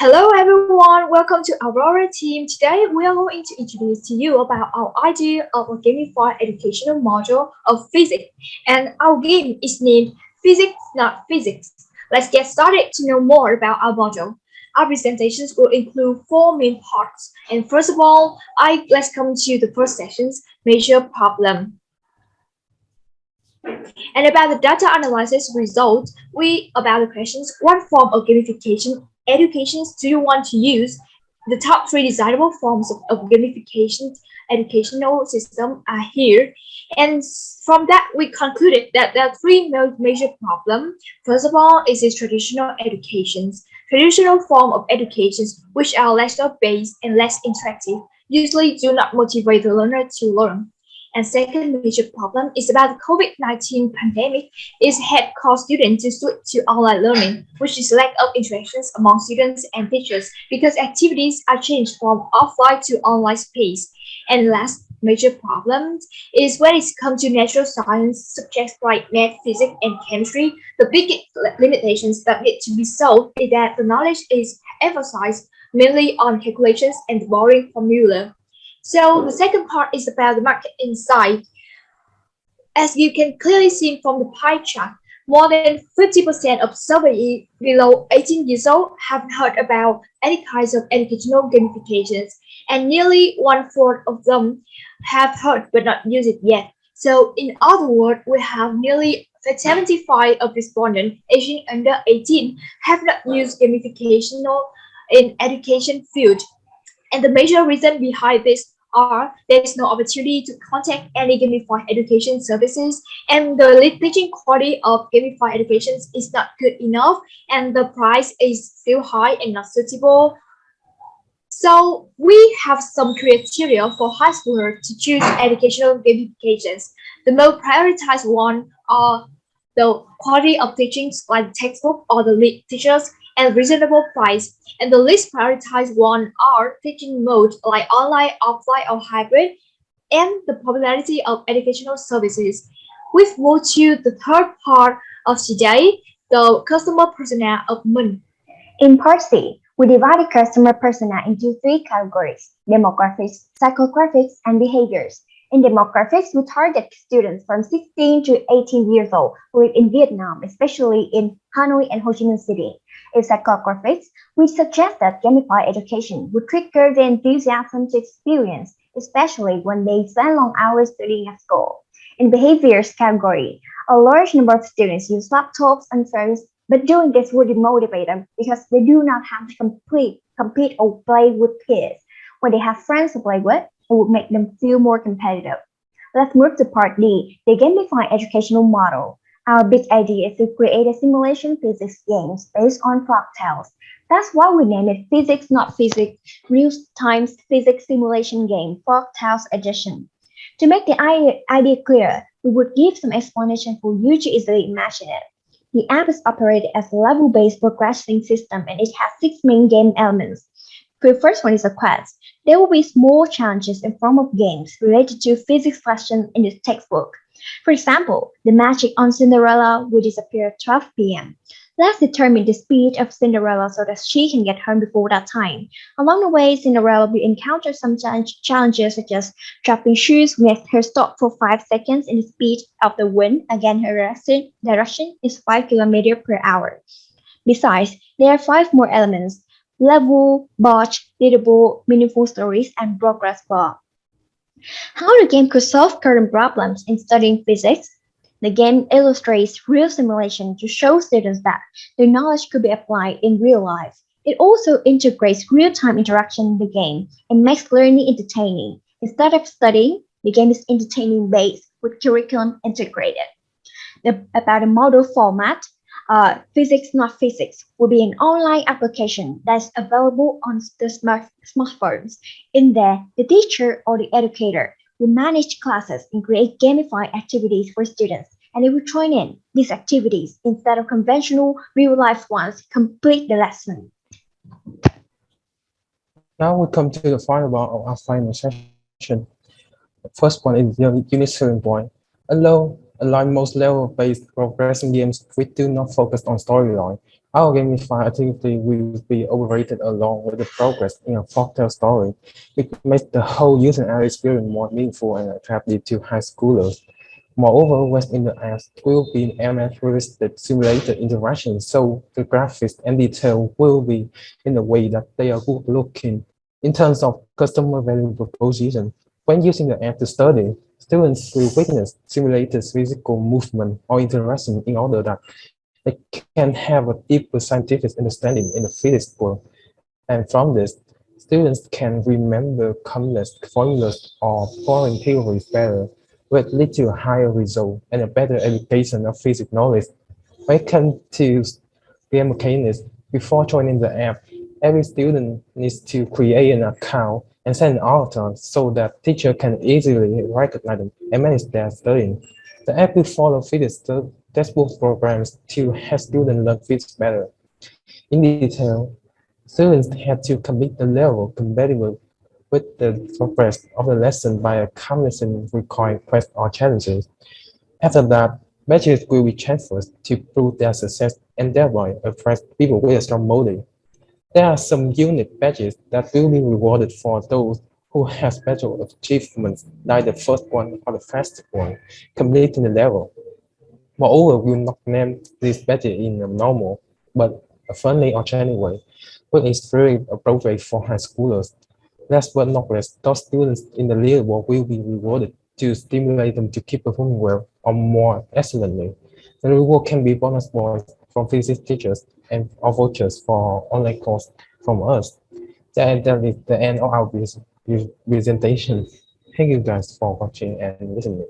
Hello everyone, welcome to Aurora team. Today we are going to introduce to you about our idea of a gamified educational module of physics. And our game is named Physics Not Physics. Let's get started to know more about our module. Our presentations will include four main parts. And first of all, let's come to the first sessions, major problem. And about the data analysis results, about the questions, what form of gamification educations do you want to use? The top three desirable forms of gamification educational system are here. And from that, we concluded that there are three major problems. First of all, is traditional educations. Traditional form of educations, which are lecture-based and less interactive, usually do not motivate the learner to learn. And second major problem is about the COVID-19 pandemic had caused students to switch to online learning, which is lack of interactions among students and teachers because activities are changed from offline to online space. And last major problem is when it comes to natural science subjects like math, physics, and chemistry, the biggest limitations that need to be solved is that the knowledge is emphasized mainly on calculations and boring formula. So the second part is about the market insight. As you can clearly see from the pie chart, more than 50% of surveys below 18 years old have heard about any kinds of educational gamifications, and nearly one-fourth of them have heard but not used it yet. So in other words, we have nearly 75 of respondents aging under 18 have not used gamification in education field. And the major reason behind this are there is no opportunity to contact any gamified education services, and the teaching quality of gamified education is not good enough, and the price is still high and not suitable. So we have some criteria for high schoolers to choose educational gamifications. The most prioritized one are the quality of teachings like textbook or the lead teachers and reasonable price. And the least prioritized one are teaching mode like online, offline, or hybrid, and the popularity of educational services. We've moved to the third part of today, the customer persona of Minh. In Part C, we divided customer persona into three categories: demographics, psychographics, and behaviors. In demographics, we target students from 16 to 18 years old who live in Vietnam, especially in Hanoi and Ho Chi Minh City. In psychographics, we suggest that gamified education would trigger the enthusiasm to experience, especially when they spend long hours studying at school. In behaviors category, a large number of students use laptops and phones, but doing this would demotivate them because they do not have to compete or play with peers. When they have friends to play with, it would make them feel more competitive. Let's move to Part D, the gamified educational model. Our big idea is to create a simulation physics game based on FOLKTALES. That's why we named it Physics Not Physics, Real-Time Physics Simulation Game, FOLKTALES Edition. To make the idea clear, we would give some explanation for you to easily imagine it. The app is operated as a level-based progressing system, and it has 6 main game elements. The first one is a quest. There will be small challenges in form of games related to physics questions in the textbook. For example, the magic on Cinderella will disappear at 12 p.m. Let's determine the speed of Cinderella so that she can get home before that time. Along the way, Cinderella will encounter some challenges such as dropping shoes makes her stop for 5 seconds in the speed of the wind. Again, her direction is 5 km per hour. Besides, there are 5 more elements: level, badge, leaderboard, meaningful stories, and progress bar. How the game could solve current problems in studying physics? The game illustrates real simulation to show students that their knowledge could be applied in real life. It also integrates real-time interaction in the game and makes learning entertaining. Instead of studying, the game is entertaining based with curriculum integrated. About the model format, Physics Not Physics will be an online application that's available on the smartphones. In there, the teacher or the educator will manage classes and create gamified activities for students, and they will join in these activities instead of conventional real-life ones. Complete the lesson. Now we come to the final part of our final session. The first point is the unique selling point. Unlike most level-based progressing games, we do not focus on storyline. Our gamified activity will be overrated along with the progress in a folktale story, which makes the whole user experience more meaningful and attractive to high schoolers. Moreover, what's in the apps will be ML-realistic simulated interactions, so the graphics and detail will be in a way that they are good looking. In terms of customer value proposition, when using the app to study, students will witness simulated physical movement or interaction in order that they can have a deeper scientific understanding in the physics world. And from this, students can remember complex formulas or foreign theories better, which lead to a higher result and a better education of physics knowledge. When it comes to game mechanics, before joining the app, every student needs to create an account and set an avatar so that teacher can easily recognize them and manage their studying. The app will follow physics textbook programs to help students learn physics better. In detail, students had to complete the level compatible with the progress of the lesson by accomplishing required quests or challenges. After that, badges will be transferred to prove their success and thereby attract people with a strong motive. There are some unique badges that will be rewarded for those who have special achievements, like the first one or the fastest one, completing the level. Moreover, we will not name this badge in a normal, but a friendly or genuine way, which is very appropriate for high schoolers. Last but not least, those students in the real world will be rewarded to stimulate them to keep performing well or more excellently. The reward can be bonus points from physics teachers and or vouchers for online course from us. That is the end of our presentation. Thank you guys for watching and listening.